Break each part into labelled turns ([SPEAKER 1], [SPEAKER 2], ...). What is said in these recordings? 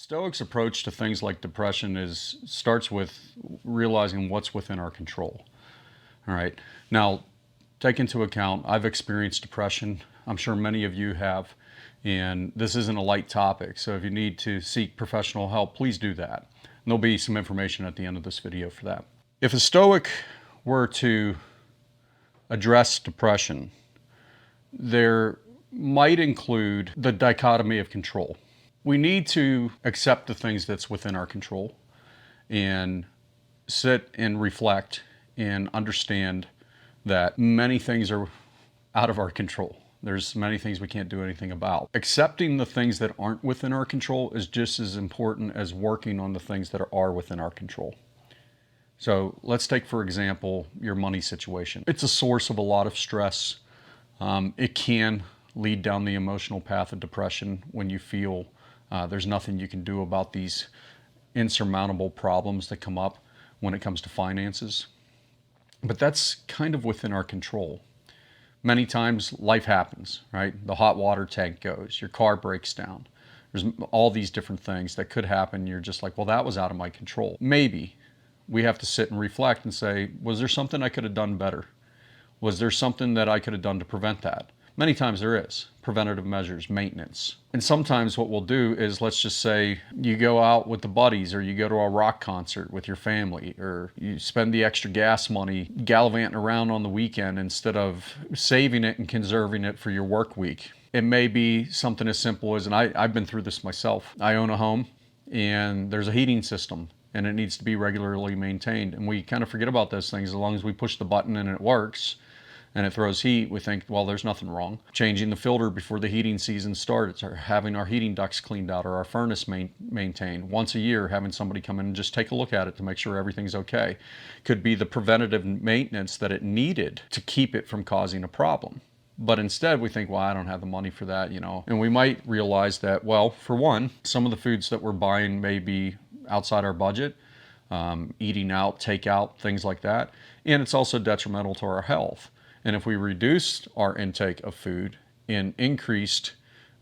[SPEAKER 1] Stoics' approach to things like depression starts with realizing what's within our control. All right. Now, take into account, I've experienced depression. I'm sure many of you have. And this isn't a light topic. So if you need to seek professional help, please do that. And there'll be some information at the end of this video for that. If a Stoic were to address depression, there might include the dichotomy of control. We need to accept the things that's within our control and sit and reflect and understand that many things are out of our control. There's many things we can't do anything about. Accepting the things that aren't within our control is just as important as working on the things that are within our control. So let's take, for example, your money situation. It's a source of a lot of stress. It can lead down the emotional path of depression when you feel there's nothing you can do about these insurmountable problems that come up when it comes to finances. But that's kind of within our control. Many times life happens, right? The hot water tank goes, your car breaks down. There's all these different things that could happen. You're just like, well, that was out of my control. Maybe we have to sit and reflect and say, was there something I could have done better? Was there something that I could have done to prevent that? Many times there is. Preventative measures, maintenance. And sometimes what we'll do is, let's just say you go out with the buddies, or you go to a rock concert with your family, or you spend the extra gas money gallivanting around on the weekend instead of saving it and conserving it for your work week. It may be something as simple as, and I've been through this myself. I own a home and there's a heating system and it needs to be regularly maintained. And we kind of forget about those things. As long as we push the button and it works, and it throws heat, we think, well, there's nothing wrong. Changing the filter before the heating season starts, or having our heating ducts cleaned out, or our furnace maintained once a year, having somebody come in and just take a look at it to make sure everything's okay, could be the preventative maintenance that it needed to keep it from causing a problem. But instead we think, well, I don't have the money for that, And we might realize that, well, for one, some of the foods that we're buying may be outside our budget, eating out, takeout, things like that. And it's also detrimental to our health. And if we reduced our intake of food and increased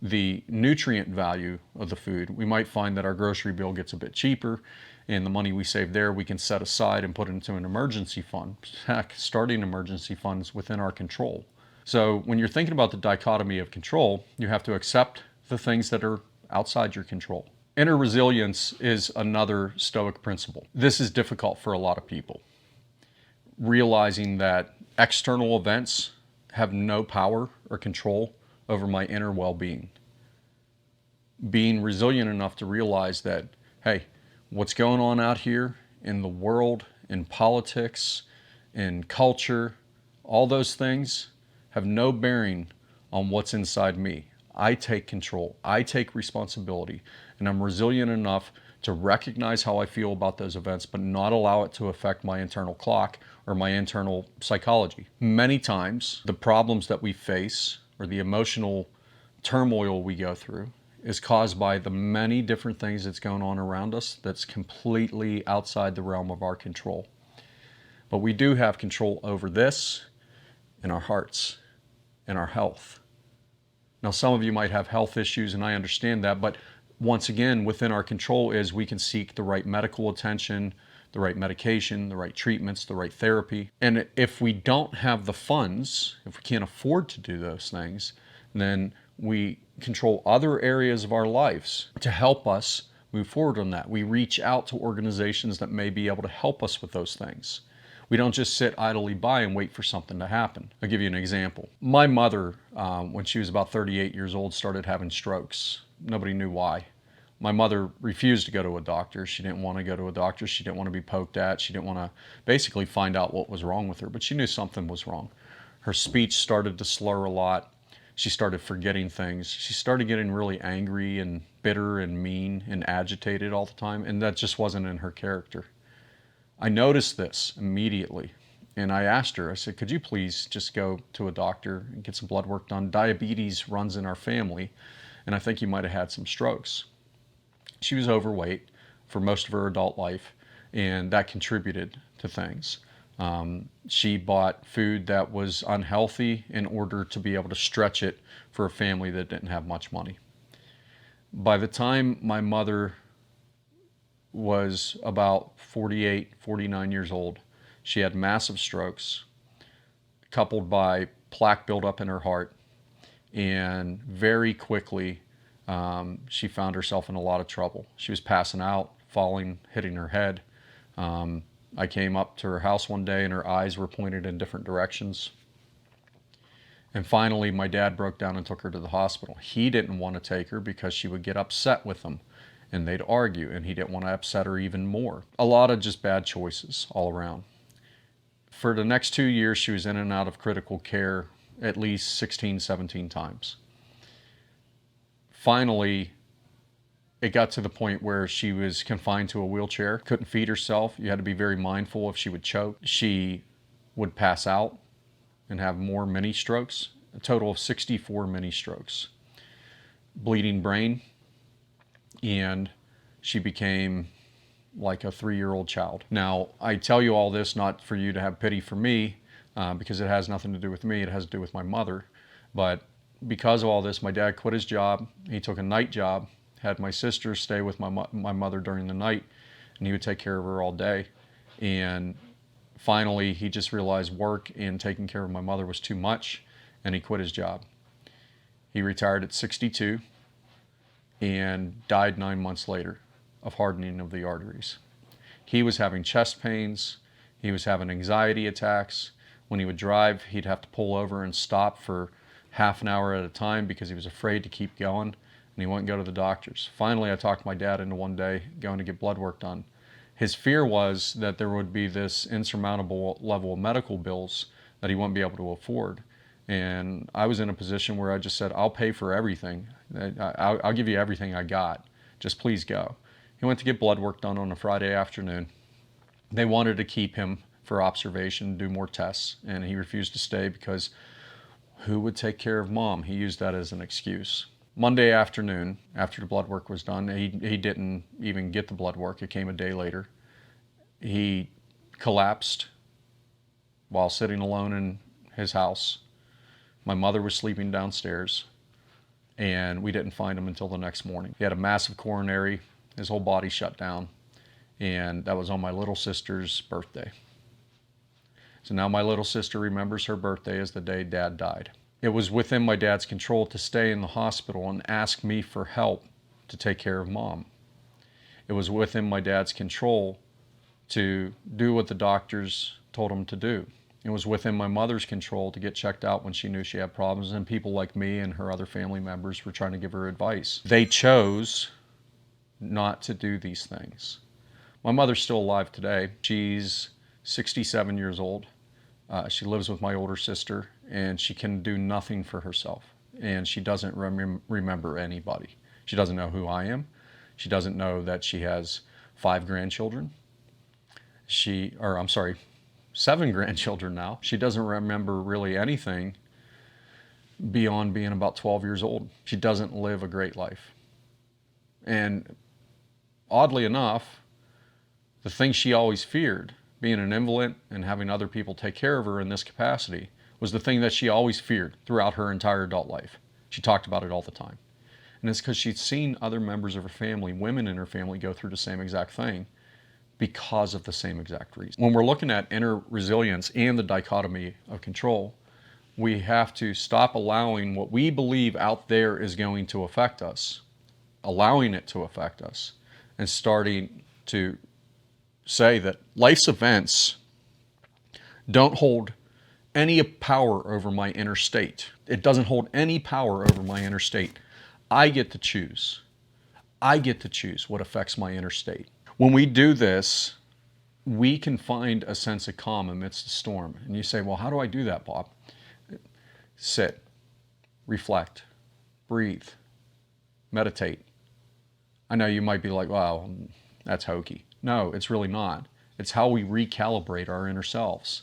[SPEAKER 1] the nutrient value of the food, we might find that our grocery bill gets a bit cheaper, and the money we save there we can set aside and put into an emergency fund. Heck, starting emergency funds within our control. So when you're thinking about the dichotomy of control, you have to accept the things that are outside your control. Inner resilience is another Stoic principle. This is difficult for a lot of people. Realizing that external events have no power or control over my inner well-being. Being resilient enough to realize that, hey, what's going on out here in the world, in politics, in culture, all those things have no bearing on what's inside me. I take control, I take responsibility, and I'm resilient enough to recognize how I feel about those events, but not allow it to affect my internal clock or my internal psychology. Many times, the problems that we face or the emotional turmoil we go through is caused by the many different things that's going on around us that's completely outside the realm of our control. But we do have control over this in our hearts, in our health. Now, some of you might have health issues, and I understand that, but once again, within our control is we can seek the right medical attention, the right medication, the right treatments, the right therapy. And if we don't have the funds, if we can't afford to do those things, then we control other areas of our lives to help us move forward on that. We reach out to organizations that may be able to help us with those things. We don't just sit idly by and wait for something to happen. I'll give you an example. My mother, when she was about 38 years old, started having strokes. Nobody knew why. My mother refused to go to a doctor. She didn't want to go to a doctor. She didn't want to be poked at. She didn't want to basically find out what was wrong with her, but she knew something was wrong. Her speech started to slur a lot. She started forgetting things. She started getting really angry and bitter and mean and agitated all the time, and that just wasn't in her character. I noticed this immediately, and I asked her, I said, could you please just go to a doctor and get some blood work done? Diabetes runs in our family, and I think you might have had some strokes. She was overweight for most of her adult life, and that contributed to things. She bought food that was unhealthy in order to be able to stretch it for a family that didn't have much money. By the time my mother was about 48, 49 years old. She had massive strokes, coupled by plaque buildup in her heart, and very quickly she found herself in a lot of trouble. She was passing out, falling, hitting her head. I came up to her house one day and her eyes were pointed in different directions. And finally, my dad broke down and took her to the hospital. He didn't want to take her because she would get upset with him and they'd argue, and he didn't want to upset her even more. A lot of just bad choices all around. For the next 2 years, she was in and out of critical care at least 16, 17 times. Finally, it got to the point where she was confined to a wheelchair, couldn't feed herself. You had to be very mindful if she would choke. She would pass out and have more mini strokes, a total of 64 mini strokes. Bleeding brain, and she became like a 3-year-old child. Now, I tell you all this not for you to have pity for me, because it has nothing to do with me, it has to do with my mother. But because of all this, my dad quit his job. He took a night job, had my sister stay with my mother during the night, and he would take care of her all day. And finally, he just realized work and taking care of my mother was too much, and he quit his job. He retired at 62 and died 9 months later of hardening of the arteries. He was having chest pains. He was having anxiety attacks. When he would drive, he'd have to pull over and stop for half an hour at a time because he was afraid to keep going, and he wouldn't go to the doctors. Finally, I talked my dad into one day going to get blood work done. His fear was that there would be this insurmountable level of medical bills that he wouldn't be able to afford. And I was in a position where I just said, I'll pay for everything. I'll give you everything I got. Just please go. He went to get blood work done on a Friday afternoon. They wanted to keep him for observation, do more tests, and he refused to stay because who would take care of mom? He used that as an excuse. Monday afternoon, after the blood work was done, he didn't even get the blood work. It came a day later. He collapsed while sitting alone in his house. My mother was sleeping downstairs, and we didn't find him until the next morning. He had a massive coronary. His whole body shut down, and that was on my little sister's birthday. So now my little sister remembers her birthday as the day Dad died. It was within my dad's control to stay in the hospital and ask me for help to take care of mom. It was within my dad's control to do what the doctors told him to do. It was within my mother's control to get checked out when she knew she had problems, and people like me and her other family members were trying to give her advice. They chose not to do these things. My mother's still alive today. She's 67 years old. She lives with my older sister, and she can do nothing for herself. And she doesn't remember anybody. She doesn't know who I am. She doesn't know that she has 5 grandchildren. 7 grandchildren now. She doesn't remember really anything beyond being about 12 years old. She doesn't live a great life. And oddly enough, the thing she always feared, being an invalid and having other people take care of her in this capacity, was the thing that she always feared throughout her entire adult life. She talked about it all the time. And it's because she'd seen other members of her family, women in her family, go through the same exact thing because of the same exact reason. When we're looking at inner resilience and the dichotomy of control, we have to stop allowing what we believe out there is going to affect us, allowing it to affect us, and starting to say that life's events don't hold any power over my inner state. It doesn't hold any power over my inner state. I get to choose. I get to choose what affects my inner state. When we do this, we can find a sense of calm amidst the storm. And you say, well, how do I do that, Bob? Sit, reflect, breathe, meditate. I know you might be like, wow, that's hokey. No, it's really not. It's how we recalibrate our inner selves.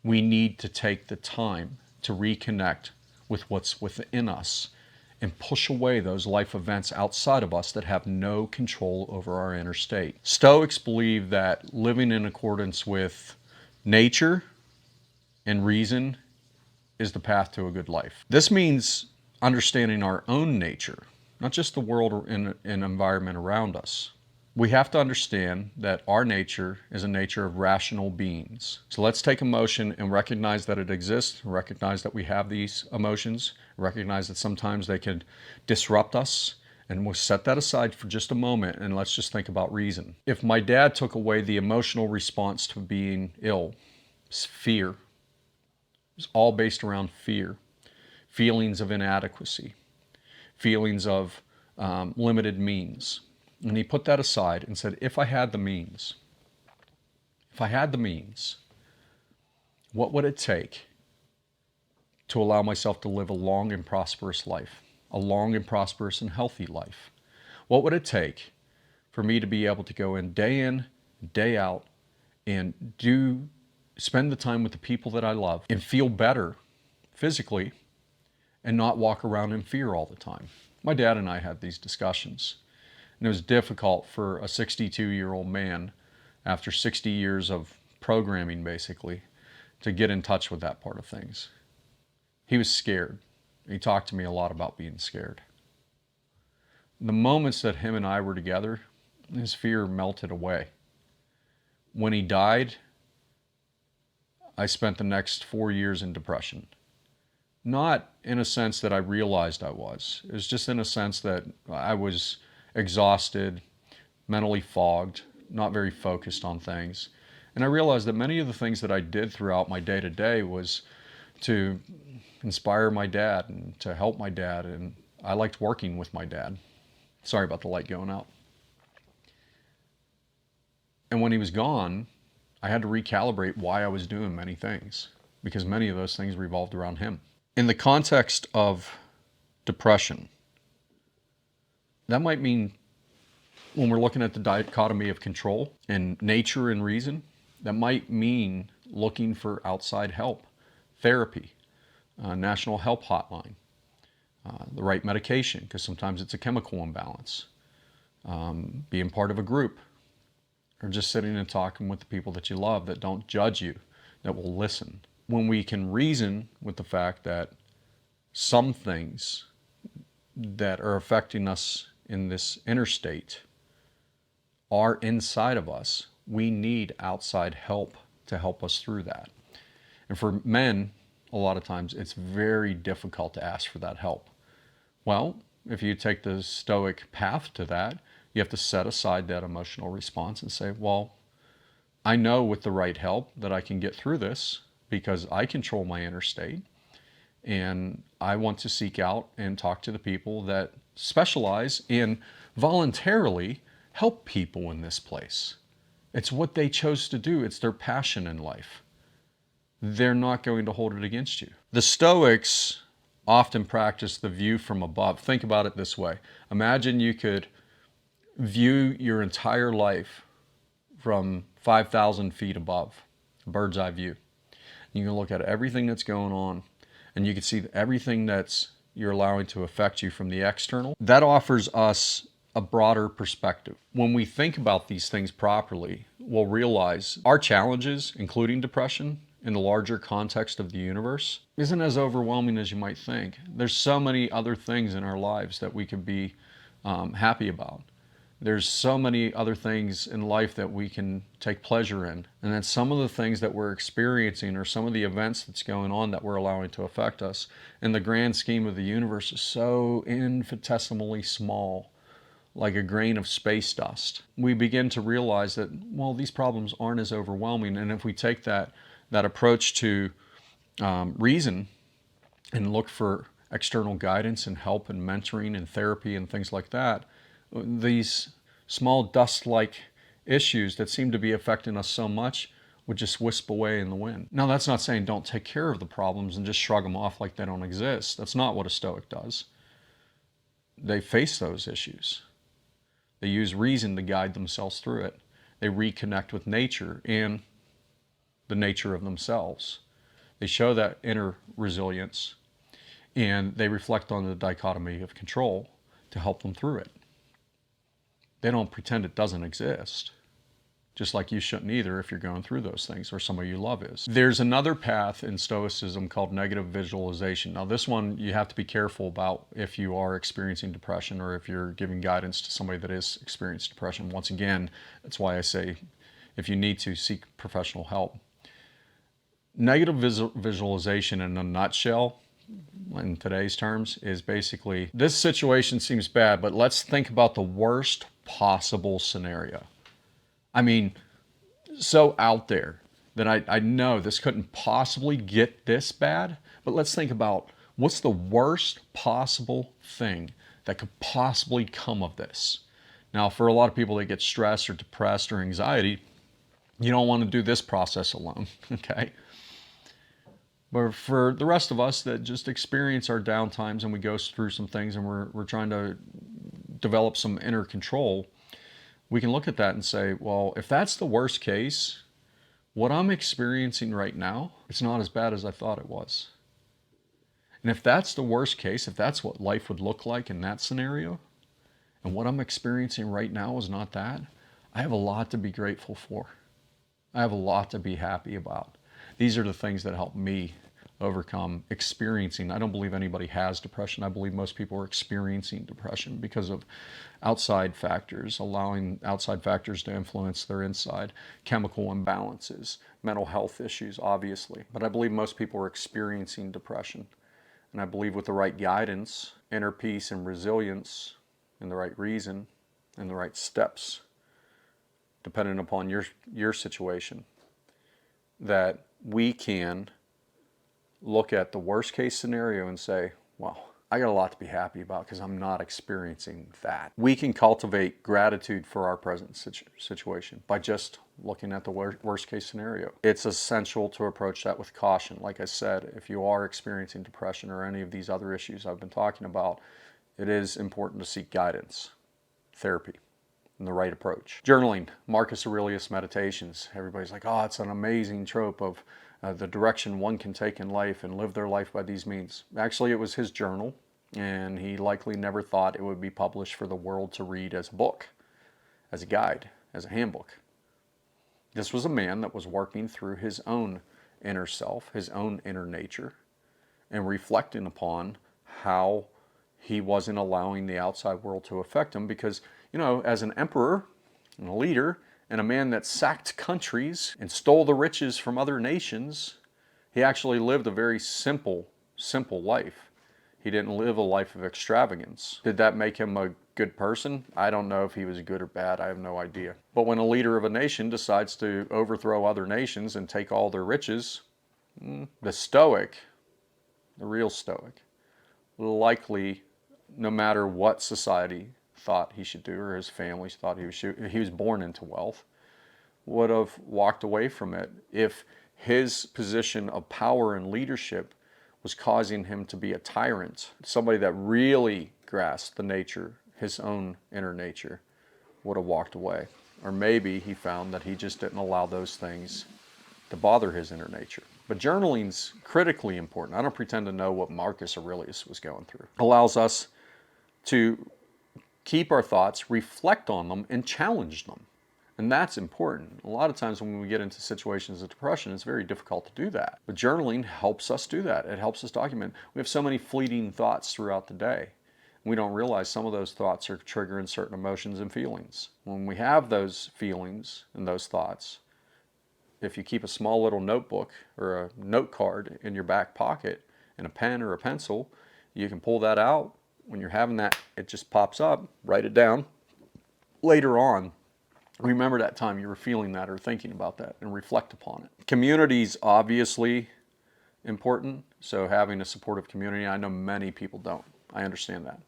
[SPEAKER 1] We need to take the time to reconnect with what's within us and push away those life events outside of us that have no control over our inner state. Stoics believe that living in accordance with nature and reason is the path to a good life. This means understanding our own nature, not just the world and environment around us, We have to understand that our nature is a nature of rational beings. So let's take emotion and recognize that it exists, recognize that we have these emotions, recognize that sometimes they can disrupt us, and we'll set that aside for just a moment and let's just think about reason. If my dad took away the emotional response to being ill, it's fear. It's all based around fear, feelings of inadequacy, feelings of limited means. And he put that aside and said, if I had the means, what would it take to allow myself to live a long and prosperous life, a long and prosperous and healthy life? What would it take for me to be able to go in, day out, and spend the time with the people that I love and feel better physically and not walk around in fear all the time? My dad and I had these discussions. And it was difficult for a 62-year-old man, after 60 years of programming basically, to get in touch with that part of things. He was scared. He talked to me a lot about being scared. The moments that him and I were together, his fear melted away. When he died, I spent the next 4 years in depression. Not in a sense that I realized I was. It was just in a sense that I was exhausted, mentally fogged, not very focused on things. And I realized that many of the things that I did throughout my day-to-day was to inspire my dad and to help my dad, and I liked working with my dad. Sorry about the light going out. And when he was gone, I had to recalibrate why I was doing many things, because many of those things revolved around him. In the context of depression, that might mean, when we're looking at the dichotomy of control and nature and reason, that might mean looking for outside help, therapy, national help hotline, the right medication, because sometimes it's a chemical imbalance, being part of a group, or just sitting and talking with the people that you love that don't judge you, that will listen. When we can reason with the fact that some things that are affecting us in this inner state are inside of us, we need outside help to help us through that. And for men, a lot of times it's very difficult to ask for that help. Well, if you take the Stoic path to that, you have to set aside that emotional response and say, well, I know with the right help that I can get through this because I control my inner state. And I want to seek out and talk to the people that specialize in voluntarily help people in this place. It's what they chose to do. It's their passion in life. They're not going to hold it against you. The Stoics often practice the view from above. Think about it this way. Imagine you could view your entire life from 5,000 feet above, bird's eye view. You can look at everything that's going on, and you can see everything that's you're allowing to affect you from the external. That offers us a broader perspective. When we think about these things properly, we'll realize our challenges, including depression, in the larger context of the universe, isn't as overwhelming as you might think. There's so many other things in our lives that we could be happy about. There's so many other things in life that we can take pleasure in. And then some of the things that we're experiencing or some of the events that's going on that we're allowing to affect us in the grand scheme of the universe is so infinitesimally small, like a grain of space dust. We begin to realize that, well, these problems aren't as overwhelming. And if we take that approach to reason and look for external guidance and help and mentoring and therapy and things like that, these small dust-like issues that seem to be affecting us so much would just wisp away in the wind. Now, that's not saying don't take care of the problems and just shrug them off like they don't exist. That's not what a Stoic does. They face those issues. They use reason to guide themselves through it. They reconnect with nature and the nature of themselves. They show that inner resilience, and they reflect on the dichotomy of control to help them through it. They don't pretend it doesn't exist. just like you shouldn't either if you're going through those things or somebody you love is. There's another path in Stoicism called negative visualization. Now, this one you have to be careful about if you are experiencing depression or if you're giving guidance to somebody that is experiencing depression. Once again, that's why I say if you need to, seek professional help. Negative visualization in a nutshell, in today's terms, is basically this situation seems bad, but let's think about the worst possible scenario. I mean, so out there that I know this couldn't possibly get this bad, but let's think about what's the worst possible thing that could possibly come of this. Now, for a lot of people that get stressed or depressed or anxiety, you don't want to do this process alone, okay? But for the rest of us that just experience our downtimes and we go through some things and we're trying to develop some inner control, we can look at that and say, well, if that's the worst case, what I'm experiencing right now, it's not as bad as I thought it was. And if that's the worst case, if that's what life would look like in that scenario, and what I'm experiencing right now is not that, I have a lot to be grateful for. I have a lot to be happy about. These are the things that help me overcome experiencing. I don't believe anybody has depression. I believe most people are experiencing depression because of outside factors, allowing outside factors to influence their inside, chemical imbalances, mental health issues, obviously. But I believe most people are experiencing depression. And I believe with the right guidance, inner peace and resilience, and the right reason, and the right steps, depending upon your situation, that we can look at the worst case scenario and say, well, I got a lot to be happy about because I'm not experiencing that. We can cultivate gratitude for our present situation by just looking at the worst case scenario. It's essential to approach that with caution. Like I said, if you are experiencing depression or any of these other issues I've been talking about, it is important to seek guidance, therapy, and the right approach. Journaling, Marcus Aurelius Meditations. Everybody's like, oh, it's an amazing trope of the direction one can take in life and live their life by these means. Actually, it was his journal, and he likely never thought it would be published for the world to read as a book, as a guide, as a handbook. This was a man that was working through his own inner self, his own inner nature, and reflecting upon how he wasn't allowing the outside world to affect him because, you know, as an emperor and a leader and a man that sacked countries and stole the riches from other nations, he actually lived a very simple life. He didn't live a life of extravagance. Did that make him a good person? I don't know if he was good or bad. I have no idea. But when a leader of a nation decides to overthrow other nations and take all their riches, the Stoic, the real Stoic, likely, no matter what society thought he should do or his family thought he was born into wealth, would have walked away from it if his position of power and leadership was causing him to be a tyrant. Somebody that really grasped the nature, his own inner nature, would have walked away. Or maybe he found that he just didn't allow those things to bother his inner nature. But journaling's critically important. I don't pretend to know what Marcus Aurelius was going through. It allows us to keep our thoughts, reflect on them, and challenge them. And that's important. A lot of times when we get into situations of depression, it's very difficult to do that. But journaling helps us do that. It helps us document. We have so many fleeting thoughts throughout the day. We don't realize some of those thoughts are triggering certain emotions and feelings. When we have those feelings and those thoughts, if you keep a small little notebook or a note card in your back pocket and a pen or a pencil, you can pull that out. When you're having that, it just pops up, write it down. Later on, remember that time you were feeling that or thinking about that and reflect upon it. Community's obviously important, so having a supportive community, I know many people don't. I understand that,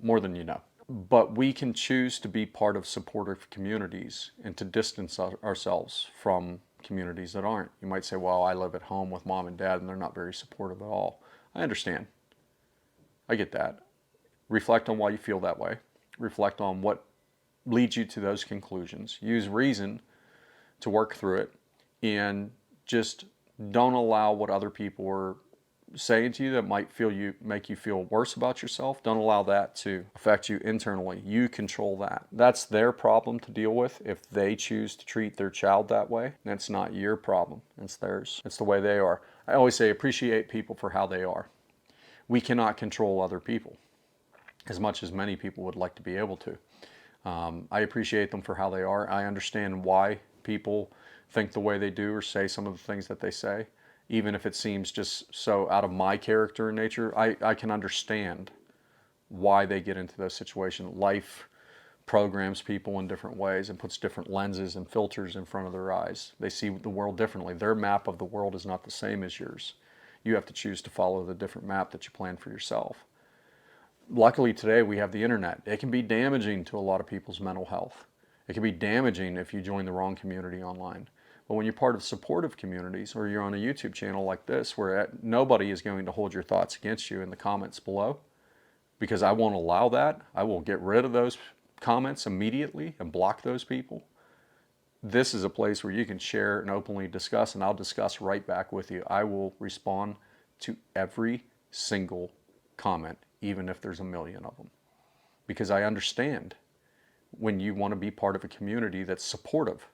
[SPEAKER 1] more than you know. But we can choose to be part of supportive communities and to distance ourselves from communities that aren't. You might say, well, I live at home with mom and dad and they're not very supportive at all. I understand. I get that. Reflect on why you feel that way. Reflect on what leads you to those conclusions. Use reason to work through it, and just don't allow what other people are saying to you that might make you feel worse about yourself, don't allow that to affect you internally. You control that. That's their problem to deal with. If they choose to treat their child that way, that's not your problem. It's theirs. It's the way they are. I always say appreciate people for how they are. We cannot control other people as much as many people would like to be able to. I appreciate them for how they are. I understand why people think the way they do or say some of the things that they say. Even if it seems just so out of my character and nature, I can understand why they get into those situations. Life programs people in different ways and puts different lenses and filters in front of their eyes. They see the world differently. Their map of the world is not the same as yours. You have to choose to follow the different map that you plan for yourself. Luckily today we have the internet. It can be damaging to a lot of people's mental health. It can be damaging if you join the wrong community online. But when you're part of supportive communities, or you're on a YouTube channel like this where nobody is going to hold your thoughts against you in the comments below, because I won't allow that. I will get rid of those comments immediately and block those people. This is a place where you can share and openly discuss, and I'll discuss right back with you. I will respond to every single comment, even if there's a million of them, because I understand when you want to be part of a community that's supportive.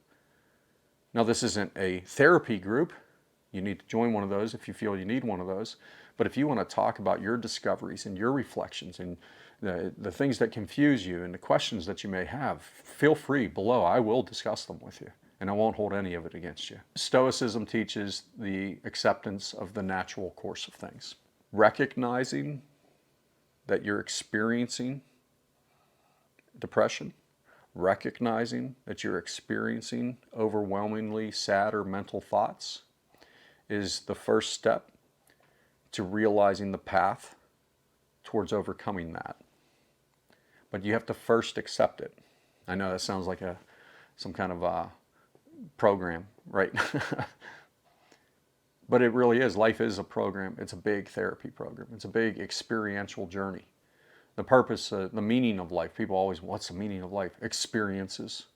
[SPEAKER 1] Now, this isn't a therapy group. You need to join one of those if you feel you need one of those. But if you want to talk about your discoveries and your reflections and the things that confuse you and the questions that you may have, feel free below. I will discuss them with you, and I won't hold any of it against you. Stoicism teaches the acceptance of the natural course of things. Recognizing that you're experiencing depression, recognizing that you're experiencing overwhelmingly sad or mental thoughts is the first step to realizing the path towards overcoming that. But you have to first accept it. I know that sounds like some kind of a program, right? But it really is. Life is a program. It's a big therapy program. It's a big experiential journey. The purpose, the meaning of life. People always, what's the meaning of life? Experiences.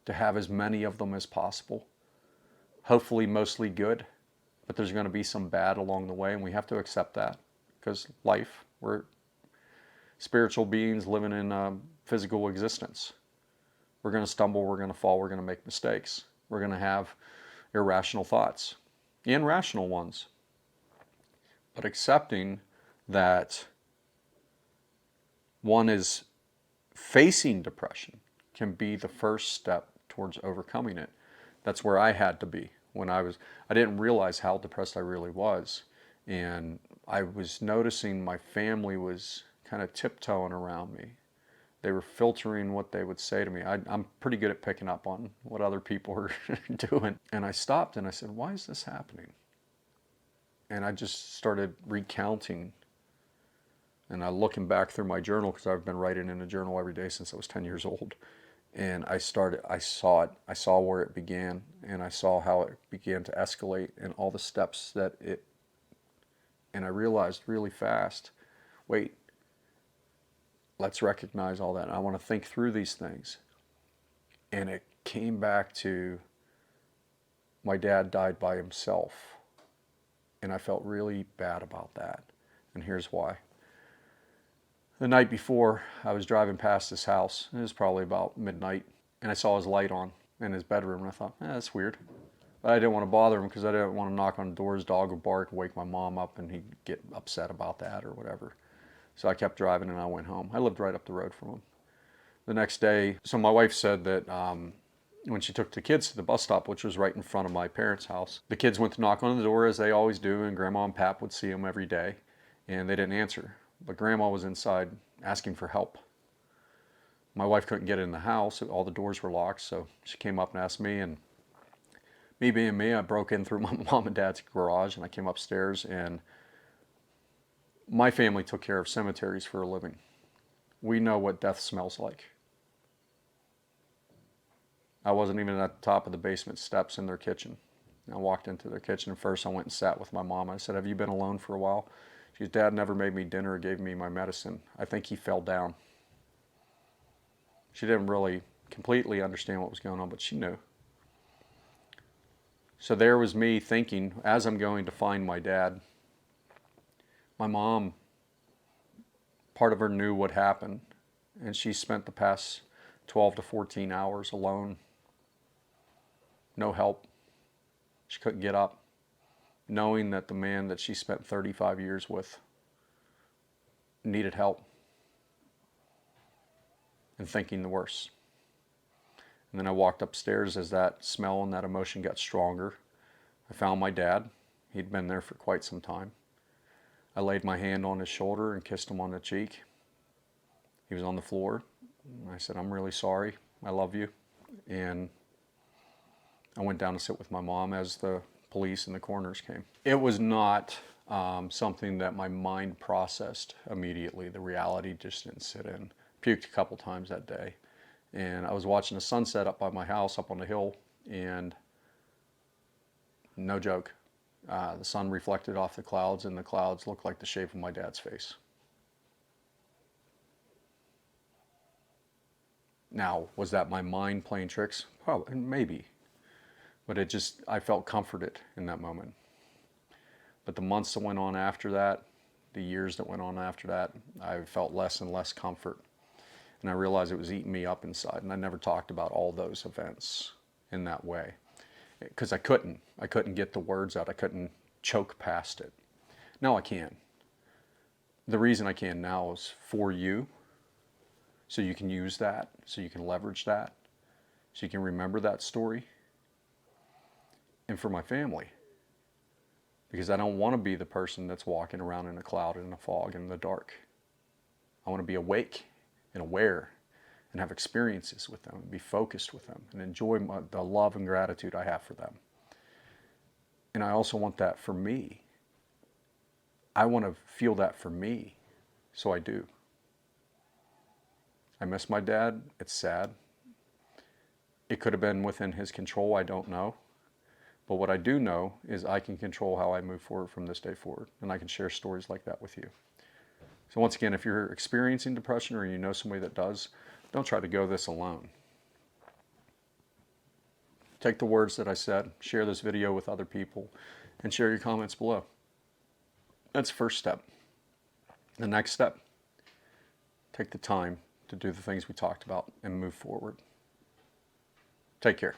[SPEAKER 1] To have as many of them as possible. Hopefully mostly good, but there's going to be some bad along the way, and we have to accept that. Because life, we're spiritual beings living in physical existence. We're going to stumble, we're going to fall, we're going to make mistakes. We're going to have irrational thoughts, and rational ones. But accepting that one is facing depression can be the first step towards overcoming it. That's where I had to be when I didn't realize how depressed I really was. And I was noticing my family was kind of tiptoeing around me. They were filtering what they would say to me. I'm pretty good at picking up on what other people are doing. And I stopped and I said, why is this happening? And I just started recounting. And I'm looking back through my journal, because I've been writing in a journal every day since I was 10 years old. And I saw it. I saw where it began, and I saw how it began to escalate and all the steps that and I realized really fast, wait, let's recognize all that. I want to think through these things. And it came back to my dad died by himself. And I felt really bad about that. And here's why. The night before, I was driving past his house. It was probably about midnight, and I saw his light on in his bedroom, and I thought, that's weird. But I didn't want to bother him because I didn't want to knock on the door. His dog would bark, wake my mom up, and he'd get upset about that or whatever. So I kept driving, and I went home. I lived right up the road from him. The next day, so my wife said that when she took the kids to the bus stop, which was right in front of my parents' house, the kids went to knock on the door as they always do, and Grandma and Pap would see them every day, and they didn't answer. But Grandma was inside asking for help. My wife couldn't get in the house. All the doors were locked, so she came up and asked me, and me being me, I broke in through my mom and dad's garage, and I came upstairs, and my family took care of cemeteries for a living. We know what death smells like. I wasn't even at the top of the basement steps in their kitchen. I walked into their kitchen, and first I went and sat with my mom. I said, have you been alone for a while? She said, Dad never made me dinner or gave me my medicine. I think he fell down. She didn't really completely understand what was going on, but she knew. So there was me thinking, as I'm going to find my dad, My mom, part of her knew what happened, and she spent the past 12 to 14 hours alone. No help. She couldn't get up, knowing that the man that she spent 35 years with needed help, and thinking the worst. And then I walked upstairs as that smell and that emotion got stronger. I found my dad. He'd been there for quite some time. I laid my hand on his shoulder and kissed him on the cheek. He was on the floor. I said, "I'm really sorry. I love you." And I went down to sit with my mom as the police and the coroners came. It was not something that my mind processed immediately. The reality just didn't sit in. Puked a couple times that day. And I was watching the sunset up by my house up on the hill, and no joke, the sun reflected off the clouds, and the clouds looked like the shape of my dad's face. Now, was that my mind playing tricks? Probably, maybe. But I felt comforted in that moment. But the months that went on after that, the years that went on after that, I felt less and less comfort. And I realized it was eating me up inside. And I never talked about all those events in that way. Because I couldn't get the words out. I couldn't choke past it. Now I can. The reason I can now is for you. So you can use that. So you can leverage that. So you can remember that story. And for my family. Because I don't want to be the person that's walking around in a cloud and in a fog and in the dark. I want to be awake and aware and have experiences with them and be focused with them and enjoy the love and gratitude I have for them. And I also want that for me. I want to feel that for me, so I do. I miss my dad. It's sad. It could have been within his control. I don't know. But what I do know is I can control how I move forward from this day forward. And I can share stories like that with you. So once again, if you're experiencing depression or you know somebody that does, don't try to go this alone. Take the words that I said, share this video with other people, and share your comments below. That's the first step. The next step, take the time to do the things we talked about and move forward. Take care.